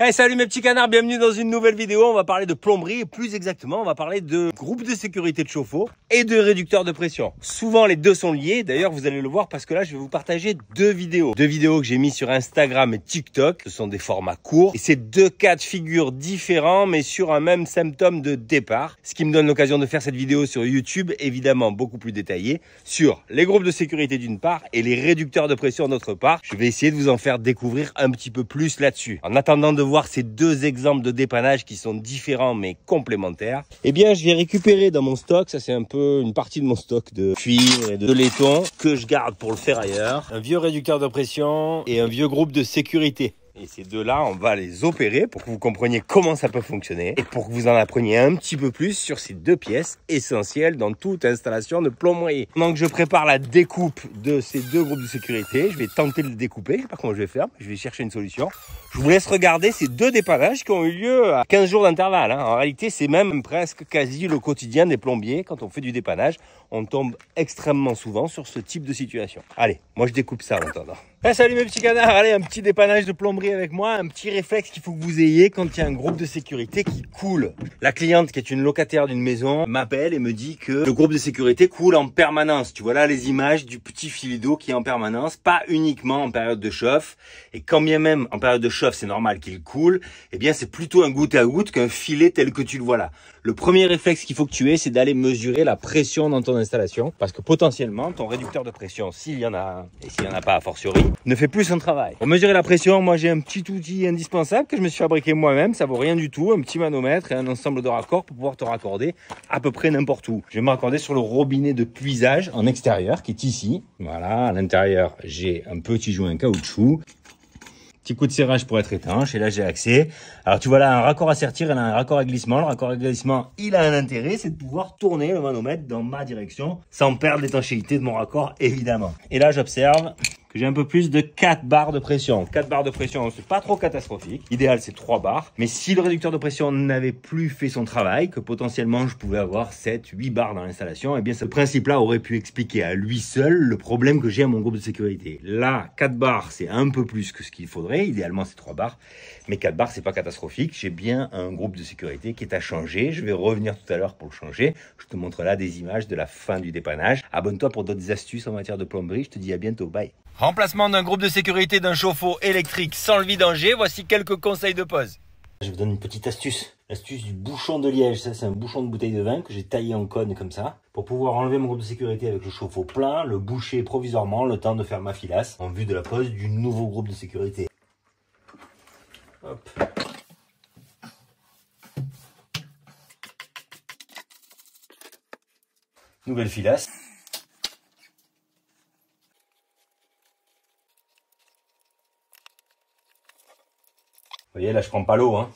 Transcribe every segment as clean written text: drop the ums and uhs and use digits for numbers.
Hey, salut mes petits canards, bienvenue dans une nouvelle vidéo. On va parler de plomberie et plus exactement, on va parler de groupe de sécurité de chauffe-eau et de réducteur de pression. Souvent les deux sont liés, d'ailleurs vous allez le voir parce que là je vais vous partager deux vidéos. Deux vidéos que j'ai mis sur Instagram et TikTok. Ce sont des formats courts et c'est deux cas de figure différents mais sur un même symptôme de départ. Ce qui me donne l'occasion de faire cette vidéo sur YouTube, évidemment beaucoup plus détaillée, sur les groupes de sécurité d'une part et les réducteurs de pression d'autre part. Je vais essayer de vous en faire découvrir un petit peu plus là-dessus. En attendant de voir ces deux exemples de dépannage qui sont différents mais complémentaires, eh bien je vais récupérer dans mon stock, ça c'est un peu une partie de mon stock de cuivre et de laiton que je garde pour le faire ailleurs, un vieux réducteur de pression et un vieux groupe de sécurité. Et ces deux-là, on va les opérer pour que vous compreniez comment ça peut fonctionner et pour que vous en appreniez un petit peu plus sur ces deux pièces essentielles dans toute installation de plomberie. Pendant que je prépare la découpe de ces deux groupes de sécurité, je vais tenter de le découper. Je sais pas comment je vais faire, mais je vais chercher une solution. Je vous laisse regarder ces deux dépannages qui ont eu lieu à 15 jours d'intervalle. En réalité, c'est même presque quasi le quotidien des plombiers. Quand on fait du dépannage, on tombe extrêmement souvent sur ce type de situation. Allez, moi je découpe ça en attendant. Hey, salut mes petits canards, allez, un petit dépannage de plomberie avec moi, un petit réflexe qu'il faut que vous ayez quand il y a un groupe de sécurité qui coule. La cliente qui est une locataire d'une maison m'appelle et me dit que le groupe de sécurité coule en permanence. Tu vois là les images du petit filet d'eau qui est en permanence, pas uniquement en période de chauffe. Et quand bien même en période de chauffe c'est normal qu'il coule, eh bien c'est plutôt un goutte à goutte qu'un filet tel que tu le vois là. Le premier réflexe qu'il faut que tu aies, c'est d'aller mesurer la pression dans ton installation. Parce que potentiellement, ton réducteur de pression, s'il y en a, et s'il n'y en a pas a fortiori, ne fait plus son travail. Pour mesurer la pression, moi j'ai un petit outil indispensable que je me suis fabriqué moi-même. Ça vaut rien du tout, un petit manomètre et un ensemble de raccords pour pouvoir te raccorder à peu près n'importe où. Je vais me raccorder sur le robinet de puisage en extérieur qui est ici. Voilà, à l'intérieur, j'ai un petit joint caoutchouc. Petit coup de serrage pour être étanche et là j'ai accès. Alors tu vois là un raccord à sertir et là un raccord à glissement. Le raccord à glissement il a un intérêt, c'est de pouvoir tourner le manomètre dans ma direction sans perdre l'étanchéité de mon raccord évidemment. Et là j'observe que j'ai un peu plus de 4 barres de pression. 4 barres de pression, c'est pas trop catastrophique. L'idéal, c'est 3 barres. Mais si le réducteur de pression n'avait plus fait son travail, que potentiellement je pouvais avoir 7, 8 barres dans l'installation, eh bien ce principe-là aurait pu expliquer à lui seul le problème que j'ai à mon groupe de sécurité. Là, 4 barres, c'est un peu plus que ce qu'il faudrait. Idéalement, c'est 3 barres. Mais 4 barres, c'est pas catastrophique. J'ai bien un groupe de sécurité qui est à changer. Je vais revenir tout à l'heure pour le changer. Je te montre là des images de la fin du dépannage. Abonne-toi pour d'autres astuces en matière de plomberie. Je te dis à bientôt. Bye. Remplacement d'un groupe de sécurité d'un chauffe-eau électrique sans le vidanger, voici quelques conseils de pose. Je vous donne une petite astuce. L'astuce du bouchon de liège, ça c'est un bouchon de bouteille de vin que j'ai taillé en cône comme ça. Pour pouvoir enlever mon groupe de sécurité avec le chauffe-eau plein, le boucher provisoirement, le temps de faire ma filasse en vue de la pose du nouveau groupe de sécurité. Hop. Nouvelle filasse. Vous voyez, là, je prends pas l'eau, hein.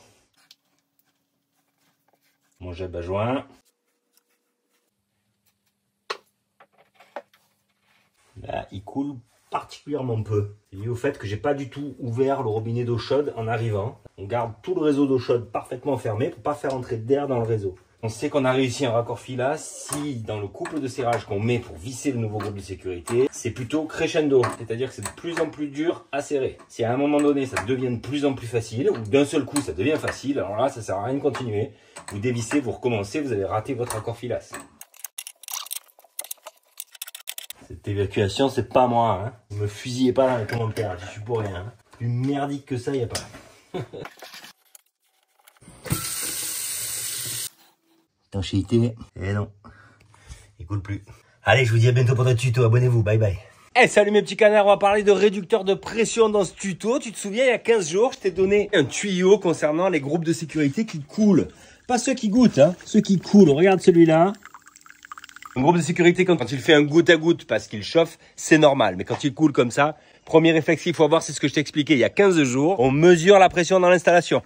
Mon jet à joint. Là, il coule particulièrement peu. C'est lié au fait que j'ai pas du tout ouvert le robinet d'eau chaude en arrivant. On garde tout le réseau d'eau chaude parfaitement fermé pour pas faire entrer d'air dans le réseau. On sait qu'on a réussi un raccord filasse si dans le couple de serrage qu'on met pour visser le nouveau groupe de sécurité, c'est plutôt crescendo, c'est-à-dire que c'est de plus en plus dur à serrer. Si à un moment donné ça devient de plus en plus facile, ou d'un seul coup ça devient facile, alors là ça sert à rien de continuer. Vous dévissez, vous recommencez, vous avez raté votre raccord filasse. Cette évacuation c'est pas moi, hein. Ne me fusillez pas dans les commentaires, j'y suis pour rien. Hein. Plus merdique que ça, y a pas. Étanchéité, et non, il coule plus. Allez, je vous dis à bientôt pour d'autres tutos, abonnez-vous, bye bye. Hey, salut mes petits canards, on va parler de réducteur de pression dans ce tuto. Tu te souviens, il y a 15 jours, je t'ai donné un tuyau concernant les groupes de sécurité qui coulent. Pas ceux qui goûtent, hein, ceux qui coulent. Regarde celui-là. Un groupe de sécurité, quand il fait un goutte à goutte parce qu'il chauffe, c'est normal. Mais quand il coule comme ça, premier réflexe qu'il faut avoir, c'est ce que je t'ai expliqué il y a 15 jours. On mesure la pression dans l'installation.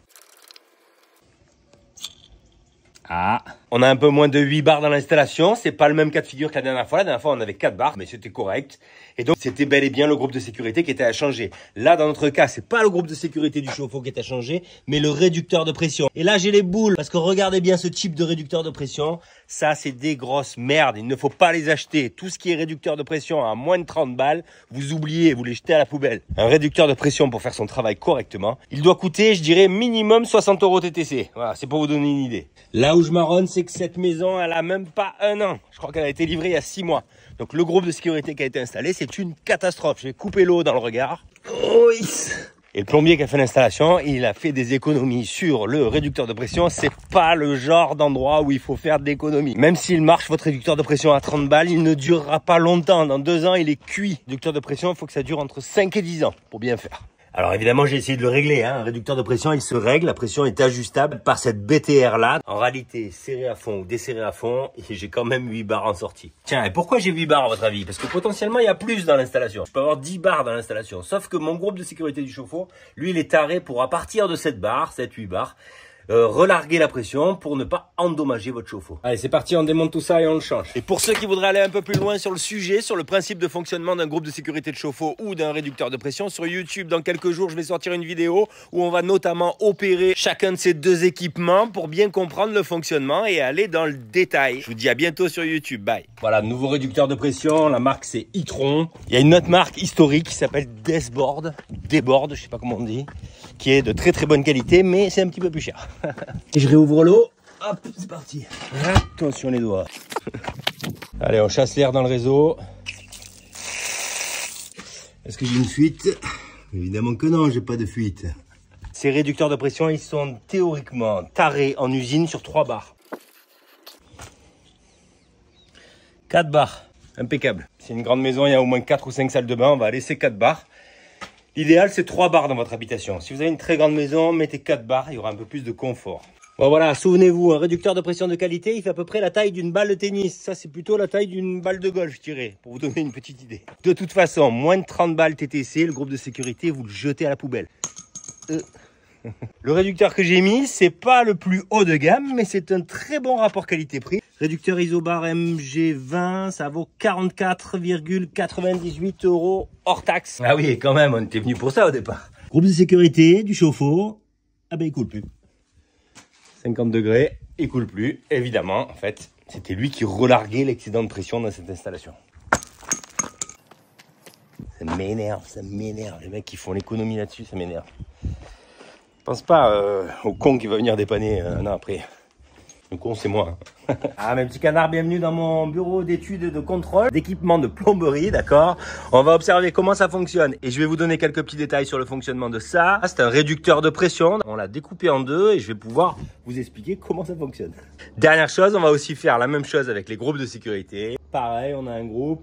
Ah, on a un peu moins de 8 barres dans l'installation. C'est pas le même cas de figure que la dernière fois. La dernière fois, on avait 4 barres, mais c'était correct. Et donc, c'était bel et bien le groupe de sécurité qui était à changer. Là, dans notre cas, c'est pas le groupe de sécurité du chauffe-eau qui est à changer, mais le réducteur de pression. Et là, j'ai les boules. Parce que regardez bien ce type de réducteur de pression. Ça, c'est des grosses merdes. Il ne faut pas les acheter. Tout ce qui est réducteur de pression à moins de 30 balles, vous oubliez, vous les jetez à la poubelle. Un réducteur de pression pour faire son travail correctement, il doit coûter, je dirais, minimum 60 € TTC. Voilà, c'est pour vous donner une idée. Là où je marronne, c'est que cette maison, elle a même pas un an. Je crois qu'elle a été livrée il y a 6 mois. Donc le groupe de sécurité qui a été installé, c'est une catastrophe. Je vais couper l'eau dans le regard. Oh, et le plombier qui a fait l'installation, il a fait des économies sur le réducteur de pression. C'est pas le genre d'endroit où il faut faire d'économies. Même s'il marche, votre réducteur de pression à 30 balles, il ne durera pas longtemps. Dans 2 ans, il est cuit. Le réducteur de pression, il faut que ça dure entre 5 et 10 ans pour bien faire. Alors évidemment, j'ai essayé de le régler. Un réducteur de pression, il se règle. La pression est ajustable par cette BTR là. En réalité, serré à fond ou desserré à fond. Et j'ai quand même 8 bars en sortie. Tiens, et pourquoi j'ai 8 bars à votre avis? Parce que potentiellement, il y a plus dans l'installation. Je peux avoir 10 bars dans l'installation. Sauf que mon groupe de sécurité du chauffe-eau, lui, il est taré pour, à partir de 7 bars, 7-8 bars, relarguer la pression pour ne pas endommager votre chauffe-eau. Allez, c'est parti, on démonte tout ça et on le change. Et pour ceux qui voudraient aller un peu plus loin sur le sujet, sur le principe de fonctionnement d'un groupe de sécurité de chauffe-eau ou d'un réducteur de pression, sur YouTube, dans quelques jours, je vais sortir une vidéo où on va notamment opérer chacun de ces deux équipements pour bien comprendre le fonctionnement et aller dans le détail. Je vous dis à bientôt sur YouTube. Bye. Voilà, nouveau réducteur de pression. La marque, c'est e-tron. Il y a une autre marque historique qui s'appelle Desboard. Desboard, je sais pas comment on dit, qui est de très très bonne qualité, mais c'est un petit peu plus cher. Et je réouvre l'eau. Hop, c'est parti. Attention les doigts. Allez, on chasse l'air dans le réseau. Est-ce que j'ai une fuite? Évidemment que non, j'ai pas de fuite. Ces réducteurs de pression, ils sont théoriquement tarés en usine sur 3 bars. 4 bars, impeccable. C'est une grande maison, il y a au moins 4 ou 5 salles de bain, on va laisser 4 bars. L'idéal, c'est 3 bars dans votre habitation. Si vous avez une très grande maison, mettez 4 bars, il y aura un peu plus de confort. Bon voilà, souvenez-vous, un réducteur de pression de qualité, il fait à peu près la taille d'une balle de tennis. Ça, c'est plutôt la taille d'une balle de golf, je dirais, pour vous donner une petite idée. De toute façon, moins de 30 balles TTC, le groupe de sécurité, vous le jetez à la poubelle. Le réducteur que j'ai mis, c'est pas le plus haut de gamme, mais c'est un très bon rapport qualité-prix. Réducteur Isobar MG20, ça vaut 44,98 € hors taxe. Ah oui, quand même, on était venu pour ça au départ. Groupe de sécurité, du chauffe-eau, ah ben il coule plus. 50 degrés, il coule plus. Évidemment, en fait, c'était lui qui relarguait l'excédent de pression dans cette installation. Ça m'énerve, ça m'énerve. Les mecs qui font l'économie là-dessus, ça m'énerve. Je pense pas au con qui va venir dépanner un an après. Le con, c'est moi. Ah, mes petits canards, bienvenue dans mon bureau d'études de contrôle d'équipement de plomberie, d'accord? On va observer comment ça fonctionne et je vais vous donner quelques petits détails sur le fonctionnement de ça. C'est un réducteur de pression. On l'a découpé en deux et je vais pouvoir vous expliquer comment ça fonctionne. Dernière chose, on va aussi faire la même chose avec les groupes de sécurité. Pareil, on a un groupe.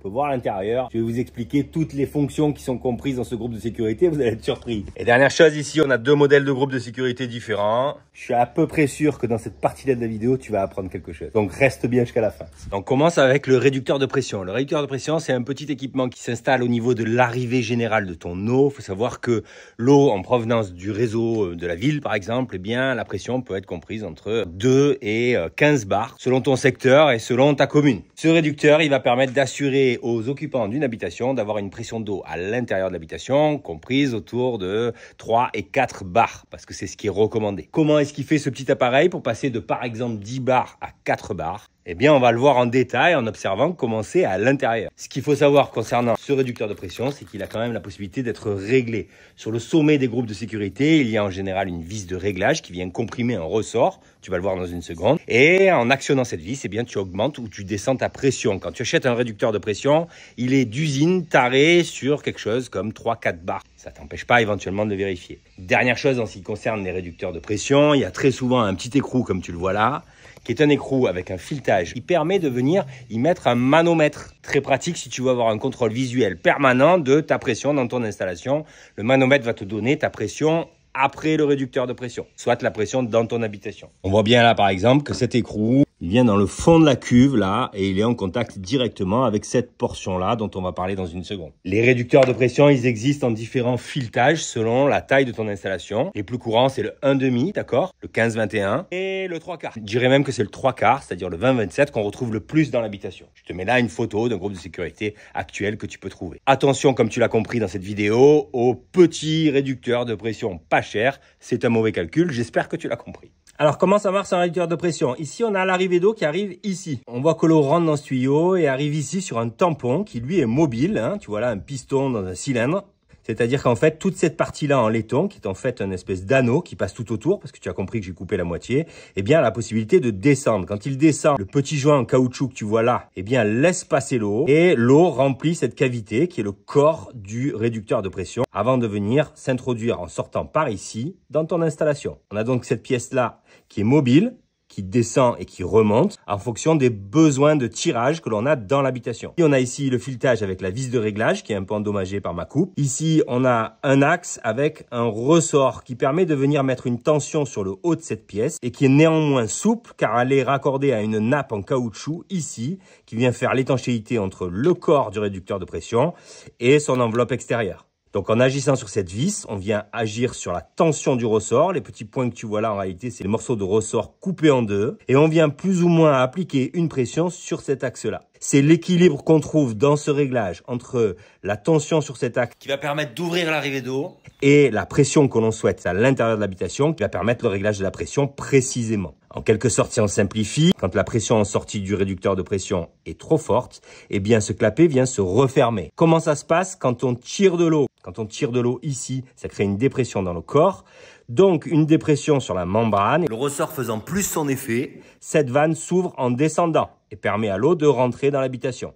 On peut voir à l'intérieur. Je vais vous expliquer toutes les fonctions qui sont comprises dans ce groupe de sécurité. Vous allez être surpris. Et dernière chose, ici, on a 2 modèles de groupes de sécurité différents. Je suis à peu près sûr que dans cette partie-là de la vidéo, tu vas apprendre quelque chose. Donc, reste bien jusqu'à la fin. Donc, on commence avec le réducteur de pression. Le réducteur de pression, c'est un petit équipement qui s'installe au niveau de l'arrivée générale de ton eau. Il faut savoir que l'eau en provenance du réseau de la ville, par exemple, eh bien, la pression peut être comprise entre 2 et 15 bars selon ton secteur et selon ta commune. Ce réducteur, il va permettre d'assurer aux occupants d'une habitation d'avoir une pression d'eau à l'intérieur de l'habitation comprise autour de 3 et 4 bars parce que c'est ce qui est recommandé. Comment est-ce qu'il fait ce petit appareil pour passer de par exemple 10 bars à 4 bars? Eh bien, on va le voir en détail en observant comment c'est à l'intérieur. Ce qu'il faut savoir concernant ce réducteur de pression, c'est qu'il a quand même la possibilité d'être réglé. Sur le sommet des groupes de sécurité, il y a en général une vis de réglage qui vient comprimer un ressort. Tu vas le voir dans une seconde. Et en actionnant cette vis, eh bien, tu augmentes ou tu descends ta pression. Quand tu achètes un réducteur de pression, il est d'usine taré sur quelque chose comme 3-4 bars. Ça t'empêche pas éventuellement de le vérifier. Dernière chose en ce qui concerne les réducteurs de pression, il y a très souvent un petit écrou comme tu le vois là, qui est un écrou avec un filetage. Il permet de venir y mettre un manomètre. Très pratique si tu veux avoir un contrôle visuel permanent de ta pression dans ton installation. Le manomètre va te donner ta pression après le réducteur de pression, soit la pression dans ton habitation. On voit bien là par exemple que cet écrou, il vient dans le fond de la cuve là et il est en contact directement avec cette portion là dont on va parler dans une seconde. Les réducteurs de pression, ils existent en différents filetages selon la taille de ton installation. Les plus courants, c'est le 1,5, d'accord, le 15-21 et le 3/4. Je dirais même que c'est le 3/4, c'est-à-dire le 20-27 qu'on retrouve le plus dans l'habitation. Je te mets là une photo d'un groupe de sécurité actuel que tu peux trouver. Attention, comme tu l'as compris dans cette vidéo, aux petits réducteurs de pression pas chers. C'est un mauvais calcul, j'espère que tu l'as compris. Alors, comment ça marche un réducteur de pression? Ici, on a l'arrivée d'eau qui arrive ici. On voit que l'eau rentre dans ce tuyau et arrive ici sur un tampon qui, lui, est mobile. Hein. Tu vois là, un piston dans un cylindre. C'est-à-dire qu'en fait, toute cette partie-là en laiton, qui est en fait une espèce d'anneau qui passe tout autour, parce que tu as compris que j'ai coupé la moitié, eh bien, a la possibilité de descendre. Quand il descend, le petit joint en caoutchouc que tu vois là, eh bien, laisse passer l'eau et l'eau remplit cette cavité qui est le corps du réducteur de pression avant de venir s'introduire en sortant par ici dans ton installation. On a donc cette pièce-là qui est mobile, qui descend et qui remonte en fonction des besoins de tirage que l'on a dans l'habitation. On a ici le filetage avec la vis de réglage qui est un peu endommagée par ma coupe. Ici, on a un axe avec un ressort qui permet de venir mettre une tension sur le haut de cette pièce et qui est néanmoins souple car elle est raccordée à une nappe en caoutchouc ici qui vient faire l'étanchéité entre le corps du réducteur de pression et son enveloppe extérieure. Donc en agissant sur cette vis, on vient agir sur la tension du ressort. Les petits points que tu vois là, en réalité, c'est les morceaux de ressort coupés en deux. Et on vient plus ou moins appliquer une pression sur cet axe-là. C'est l'équilibre qu'on trouve dans ce réglage entre la tension sur cet axe qui va permettre d'ouvrir l'arrivée d'eau et la pression que l'on souhaite à l'intérieur de l'habitation qui va permettre le réglage de la pression précisément. En quelque sorte, si on simplifie, quand la pression en sortie du réducteur de pression est trop forte, eh bien ce clapet vient se refermer. Comment ça se passe quand on tire de l'eau? Quand on tire de l'eau ici, ça crée une dépression dans le corps. Donc une dépression sur la membrane. Le ressort faisant plus son effet, cette vanne s'ouvre en descendant et permet à l'eau de rentrer dans l'habitation.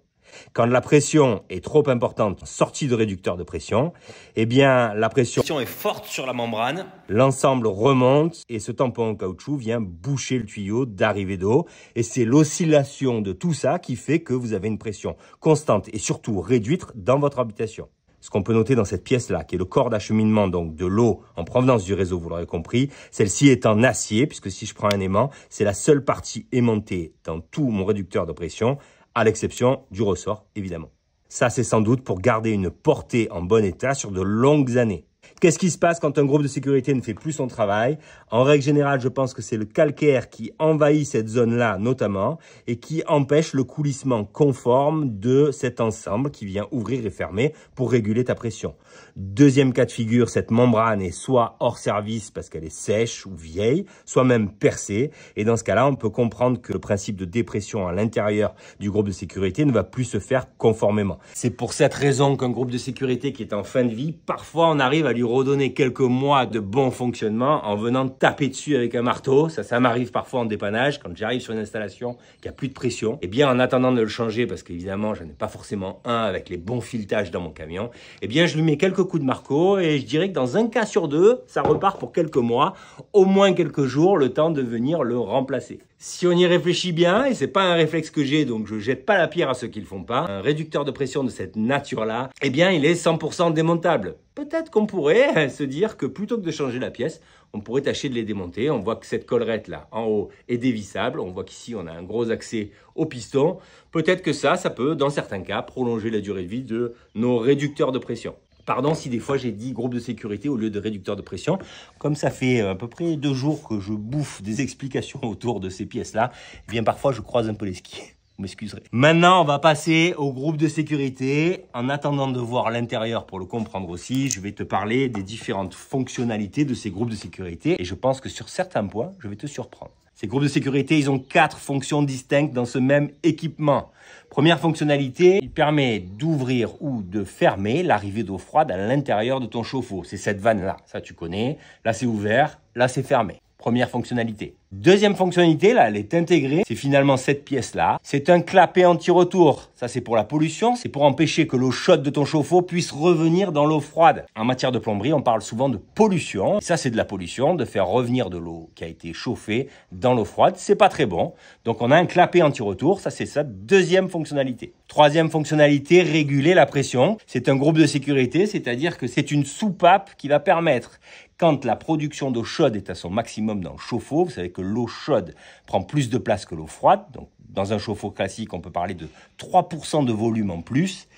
Quand la pression est trop importante, sortie de réducteur de pression, eh bien la pression est forte sur la membrane, l'ensemble remonte et ce tampon en caoutchouc vient boucher le tuyau d'arrivée d'eau. Et c'est l'oscillation de tout ça qui fait que vous avez une pression constante et surtout réduite dans votre habitation. Ce qu'on peut noter dans cette pièce-là, qui est le corps d'acheminement donc de l'eau en provenance du réseau, vous l'aurez compris, celle-ci est en acier, puisque si je prends un aimant, c'est la seule partie aimantée dans tout mon réducteur de pression, à l'exception du ressort, évidemment. Ça, c'est sans doute pour garder une portée en bon état sur de longues années. Qu'est-ce qui se passe quand un groupe de sécurité ne fait plus son travail? En règle générale, je pense que c'est le calcaire qui envahit cette zone-là notamment et qui empêche le coulissement conforme de cet ensemble qui vient ouvrir et fermer pour réguler ta pression. Deuxième cas de figure, cette membrane est soit hors service parce qu'elle est sèche ou vieille, soit même percée. Et dans ce cas-là, on peut comprendre que le principe de dépression à l'intérieur du groupe de sécurité ne va plus se faire conformément. C'est pour cette raison qu'un groupe de sécurité qui est en fin de vie, parfois on arrive à lui redonner quelques mois de bon fonctionnement en venant taper dessus avec un marteau. Ça m'arrive parfois en dépannage quand j'arrive sur une installation qui a plus de pression. Et bien en attendant de le changer, parce qu'évidemment je n'ai pas forcément un avec les bons filetages dans mon camion, eh bien je lui mets quelques coups de marteau et je dirais que dans un cas sur deux, ça repart pour quelques mois, au moins quelques jours, le temps de venir le remplacer. Si on y réfléchit bien, et c'est pas un réflexe que j'ai, donc je jette pas la pierre à ceux qui le font pas, un réducteur de pression de cette nature-là, eh bien il est 100% démontable. Peut-être qu'on pourrait se dire que plutôt que de changer la pièce, on pourrait tâcher de les démonter. On voit que cette collerette là en haut est dévissable. On voit qu'ici on a un gros accès au piston. Peut-être que ça peut dans certains cas prolonger la durée de vie de nos réducteurs de pression. Pardon si des fois j'ai dit groupe de sécurité au lieu de réducteur de pression. Comme ça fait à peu près 2 jours que je bouffe des explications autour de ces pièces-là, eh bien parfois je croise un peu les skis. Vous m'excuserez. Maintenant, on va passer au groupe de sécurité. En attendant de voir l'intérieur pour le comprendre aussi, je vais te parler des différentes fonctionnalités de ces groupes de sécurité. Et je pense que sur certains points, je vais te surprendre. Ces groupes de sécurité, ils ont 4 fonctions distinctes dans ce même équipement. Première fonctionnalité, il permet d'ouvrir ou de fermer l'arrivée d'eau froide à l'intérieur de ton chauffe-eau. C'est cette vanne-là, ça tu connais. Là, c'est ouvert, là, c'est fermé. Première fonctionnalité. Deuxième fonctionnalité, là, elle est intégrée. C'est finalement cette pièce-là. C'est un clapet anti-retour. Ça, c'est pour la pollution. C'est pour empêcher que l'eau chaude de ton chauffe-eau puisse revenir dans l'eau froide. En matière de plomberie, on parle souvent de pollution. Ça, c'est de la pollution, de faire revenir de l'eau qui a été chauffée dans l'eau froide. C'est pas très bon. Donc, on a un clapet anti-retour. Ça, c'est sa deuxième fonctionnalité. Troisième fonctionnalité, réguler la pression. C'est un groupe de sécurité, c'est-à-dire que c'est une soupape qui va permettre, quand la production d'eau chaude est à son maximum dans le chauffe-eau, vous savez que l'eau chaude prend plus de place que l'eau froide. Donc, dans un chauffe-eau classique, on peut parler de 3% de volume en plus.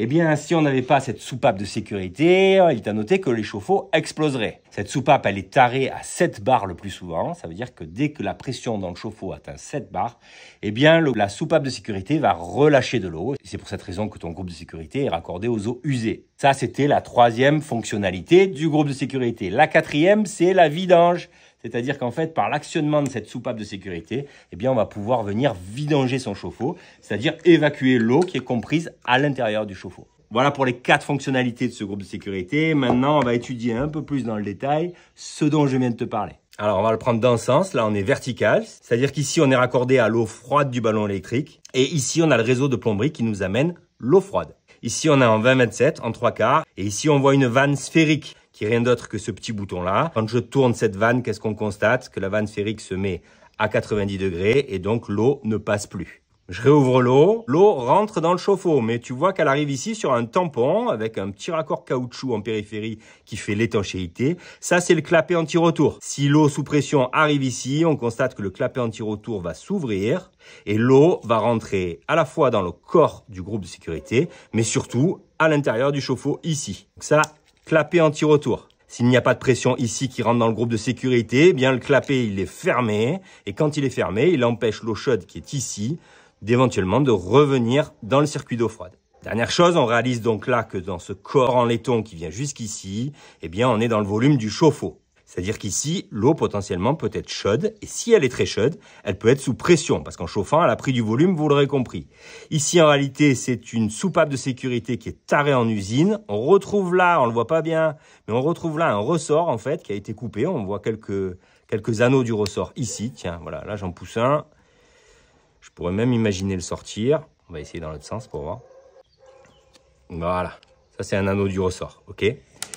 Eh bien, si on n'avait pas cette soupape de sécurité, il est à noter que les chauffe-eau exploseraient. Cette soupape, elle est tarée à 7 bars le plus souvent. Ça veut dire que dès que la pression dans le chauffe-eau atteint 7 bars, eh bien, la soupape de sécurité va relâcher de l'eau. C'est pour cette raison que ton groupe de sécurité est raccordé aux eaux usées. Ça, c'était la troisième fonctionnalité du groupe de sécurité. La quatrième, c'est la vidange. C'est-à-dire qu'en fait, par l'actionnement de cette soupape de sécurité, eh bien, on va pouvoir venir vidanger son chauffe-eau, c'est-à-dire évacuer l'eau qui est comprise à l'intérieur du chauffe-eau. Voilà pour les 4 fonctionnalités de ce groupe de sécurité. Maintenant, on va étudier un peu plus dans le détail ce dont je viens de te parler. Alors, on va le prendre dans le sens. Là, on est vertical, c'est-à-dire qu'ici, on est raccordé à l'eau froide du ballon électrique. Et ici, on a le réseau de plomberie qui nous amène l'eau froide. Ici, on est en 20-27, en 3/4. Et ici, on voit une vanne sphérique qui est rien d'autre que ce petit bouton-là. Quand je tourne cette vanne, qu'est-ce qu'on constate? Que la vanne sphérique se met à 90 degrés et donc l'eau ne passe plus. Je réouvre l'eau rentre dans le chauffe-eau, mais tu vois qu'elle arrive ici sur un tampon avec un petit raccord caoutchouc en périphérie qui fait l'étanchéité. Ça, c'est le clapet anti-retour. Si l'eau sous pression arrive ici, on constate que le clapet anti-retour va s'ouvrir et l'eau va rentrer à la fois dans le corps du groupe de sécurité, mais surtout à l'intérieur du chauffe-eau ici. Donc ça, clapet anti-retour. S'il n'y a pas de pression ici qui rentre dans le groupe de sécurité, eh bien le clapet, il est fermé. Et quand il est fermé, il empêche l'eau chaude qui est ici d'éventuellement de revenir dans le circuit d'eau froide. Dernière chose, on réalise donc là que dans ce corps en laiton qui vient jusqu'ici, eh bien on est dans le volume du chauffe-eau. C'est-à-dire qu'ici, l'eau potentiellement peut être chaude, et si elle est très chaude, elle peut être sous pression, parce qu'en chauffant, elle a pris du volume, vous l'aurez compris. Ici, en réalité, c'est une soupape de sécurité qui est tarée en usine. On retrouve là, on le voit pas bien, mais on retrouve là un ressort, en fait, qui a été coupé. On voit quelques anneaux du ressort ici. Tiens, voilà, là j'en pousse un. Je pourrais même imaginer le sortir. On va essayer dans l'autre sens pour voir. Voilà, ça c'est un anneau du ressort, ok.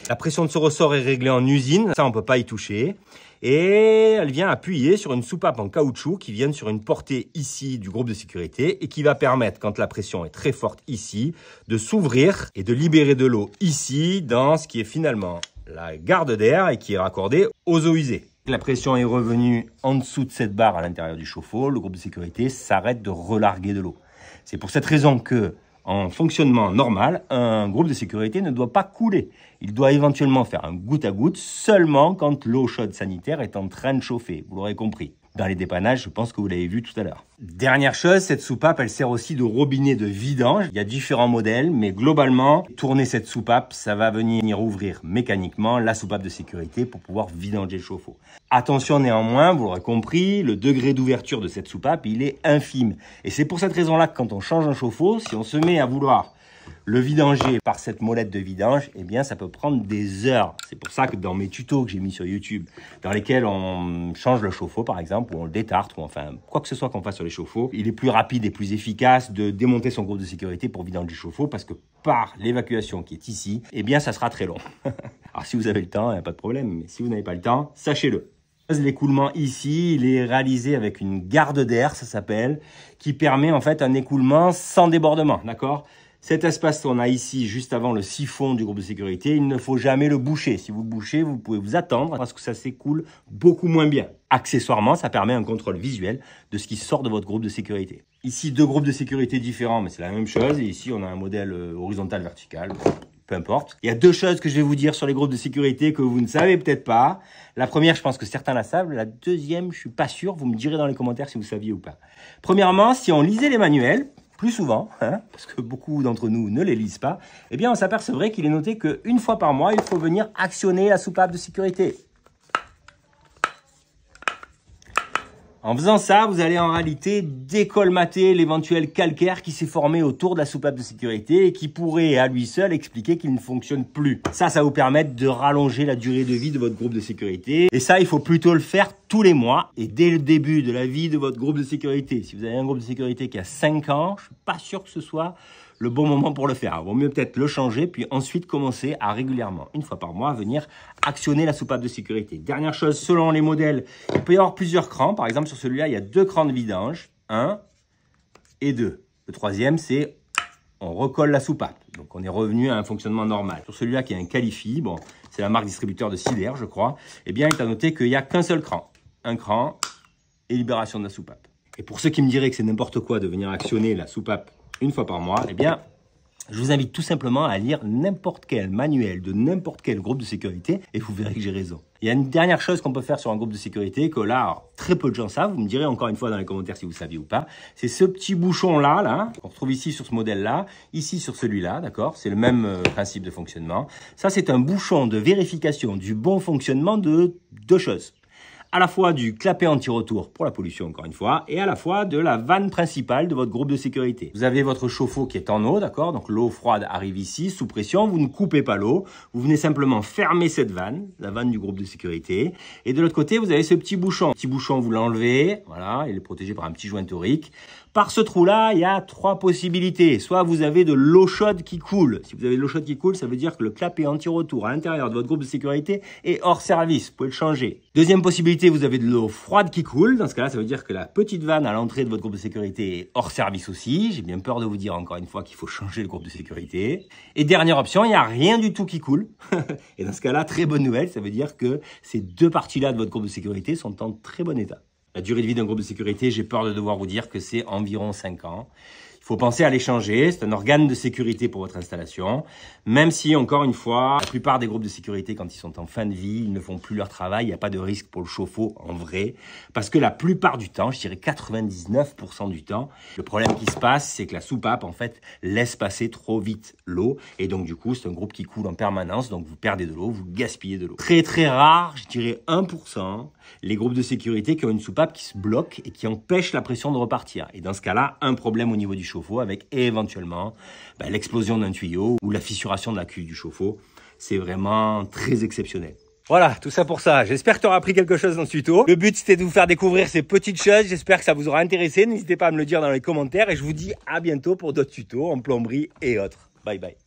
La pression de ce ressort est réglée en usine, ça on peut pas y toucher. Et elle vient appuyer sur une soupape en caoutchouc qui vient sur une portée ici du groupe de sécurité et qui va permettre, quand la pression est très forte ici, de s'ouvrir et de libérer de l'eau ici dans ce qui est finalement la garde d'air et qui est raccordée aux eaux usées. La pression est revenue en dessous de cette barre à l'intérieur du chauffe-eau. Le groupe de sécurité s'arrête de relarguer de l'eau. C'est pour cette raison que, en fonctionnement normal, un groupe de sécurité ne doit pas couler. Il doit éventuellement faire un goutte à goutte seulement quand l'eau chaude sanitaire est en train de chauffer. Vous l'aurez compris. Dans les dépannages, je pense que vous l'avez vu tout à l'heure. Dernière chose, cette soupape, elle sert aussi de robinet de vidange. Il y a différents modèles, mais globalement, tourner cette soupape, ça va venir ouvrir mécaniquement la soupape de sécurité pour pouvoir vidanger le chauffe-eau. Attention néanmoins, vous l'aurez compris, le degré d'ouverture de cette soupape, il est infime. Et c'est pour cette raison-là que quand on change un chauffe-eau, si on se met à vouloir le vidanger par cette molette de vidange, eh bien, ça peut prendre des heures. C'est pour ça que dans mes tutos que j'ai mis sur YouTube, dans lesquels on change le chauffe-eau, par exemple, ou on le détarte, ou enfin, quoi que ce soit qu'on fasse sur les chauffe-eau, il est plus rapide et plus efficace de démonter son groupe de sécurité pour vidanger du chauffe-eau parce que par l'évacuation qui est ici, eh bien, ça sera très long. Alors, si vous avez le temps, il n'y a pas de problème, mais si vous n'avez pas le temps, sachez-le. L'écoulement ici, il est réalisé avec une garde d'air, ça s'appelle, qui permet en fait un écoulement sans débordement, d'accord ? Cet espace qu'on a ici, juste avant le siphon du groupe de sécurité, il ne faut jamais le boucher. Si vous le bouchez, vous pouvez vous attendre parce que ça s'écoule beaucoup moins bien. Accessoirement, ça permet un contrôle visuel de ce qui sort de votre groupe de sécurité. Ici, 2 groupes de sécurité différents, mais c'est la même chose. Et ici, on a un modèle horizontal, vertical, peu importe. Il y a 2 choses que je vais vous dire sur les groupes de sécurité que vous ne savez peut-être pas. La première, je pense que certains la savent. La deuxième, je suis pas sûr. Vous me direz dans les commentaires si vous saviez ou pas. Premièrement, si on lisait les manuels, plus souvent, parce que beaucoup d'entre nous ne les lisent pas, eh bien on s'apercevrait qu'il est noté qu'une fois par mois, il faut venir actionner la soupape de sécurité. En faisant ça, vous allez en réalité décolmater l'éventuel calcaire qui s'est formé autour de la soupape de sécurité et qui pourrait à lui seul expliquer qu'il ne fonctionne plus. Ça vous permet de rallonger la durée de vie de votre groupe de sécurité. Et ça, il faut plutôt le faire tous les mois et dès le début de la vie de votre groupe de sécurité. Si vous avez un groupe de sécurité qui a 5 ans, je suis pas sûr que ce soit le bon moment pour le faire. Il vaut mieux peut-être le changer, puis ensuite commencer à régulièrement, une fois par mois, venir actionner la soupape de sécurité. Dernière chose, selon les modèles, il peut y avoir plusieurs crans. Par exemple, sur celui-là, il y a 2 crans de vidange, 1 et 2. Le troisième, c'est on recolle la soupape. Donc, on est revenu à un fonctionnement normal. Sur celui-là, qui est un Califi, bon, c'est la marque distributeur de Sider, je crois, eh bien, il est à noter qu'il n'y a qu'un seul cran. Un cran et libération de la soupape. Et pour ceux qui me diraient que c'est n'importe quoi de venir actionner la soupape une fois par mois, eh bien, je vous invite tout simplement à lire n'importe quel manuel de n'importe quel groupe de sécurité et vous verrez que j'ai raison. Il y a une dernière chose qu'on peut faire sur un groupe de sécurité que là, alors, très peu de gens savent, vous me direz encore une fois dans les commentaires si vous saviez ou pas, c'est ce petit bouchon-là, qu'on retrouve ici sur ce modèle-là, ici sur celui-là, d'accord? C'est le même principe de fonctionnement. Ça, c'est un bouchon de vérification du bon fonctionnement de 2 choses. à la fois du clapet anti-retour pour la pollution encore une fois, et à la fois de la vanne principale de votre groupe de sécurité. Vous avez votre chauffe-eau qui est en eau, d'accord? Donc l'eau froide arrive ici, sous pression, vous ne coupez pas l'eau, vous venez simplement fermer cette vanne, la vanne du groupe de sécurité, et de l'autre côté, vous avez ce petit bouchon. Le petit bouchon, vous l'enlevez, voilà, il est protégé par un petit joint torique. Par ce trou-là, il y a 3 possibilités. Soit vous avez de l'eau chaude qui coule. Si vous avez de l'eau chaude qui coule, ça veut dire que le clapet anti-retour à l'intérieur de votre groupe de sécurité est hors service. Vous pouvez le changer. Deuxième possibilité, vous avez de l'eau froide qui coule. Dans ce cas-là, ça veut dire que la petite vanne à l'entrée de votre groupe de sécurité est hors service aussi. J'ai bien peur de vous dire encore une fois qu'il faut changer le groupe de sécurité. Et dernière option, il n'y a rien du tout qui coule. Et dans ce cas-là, très bonne nouvelle, ça veut dire que ces 2 parties-là de votre groupe de sécurité sont en très bon état. La durée de vie d'un groupe de sécurité, j'ai peur de devoir vous dire que c'est environ 5 ans. Il faut penser à les changer, c'est un organe de sécurité pour votre installation, même si, encore une fois, la plupart des groupes de sécurité, quand ils sont en fin de vie, ils ne font plus leur travail, il n'y a pas de risque pour le chauffe-eau en vrai, parce que la plupart du temps, je dirais 99% du temps, le problème qui se passe, c'est que la soupape, en fait, laisse passer trop vite l'eau, et donc du coup, c'est un groupe qui coule en permanence, donc vous perdez de l'eau, vous gaspillez de l'eau. Très très rare, je dirais 1%, les groupes de sécurité qui ont une soupape qui se bloque et qui empêche la pression de repartir. Et dans ce cas-là, un problème au niveau du chauffe-eau avec éventuellement l'explosion d'un tuyau ou la fissuration de la cuve du chauffe-eau. C'est vraiment très exceptionnel. Voilà, tout ça pour ça. J'espère que tu auras appris quelque chose dans ce tuto. Le but, c'était de vous faire découvrir ces petites choses. J'espère que ça vous aura intéressé. N'hésitez pas à me le dire dans les commentaires et je vous dis à bientôt pour d'autres tutos en plomberie et autres. Bye bye.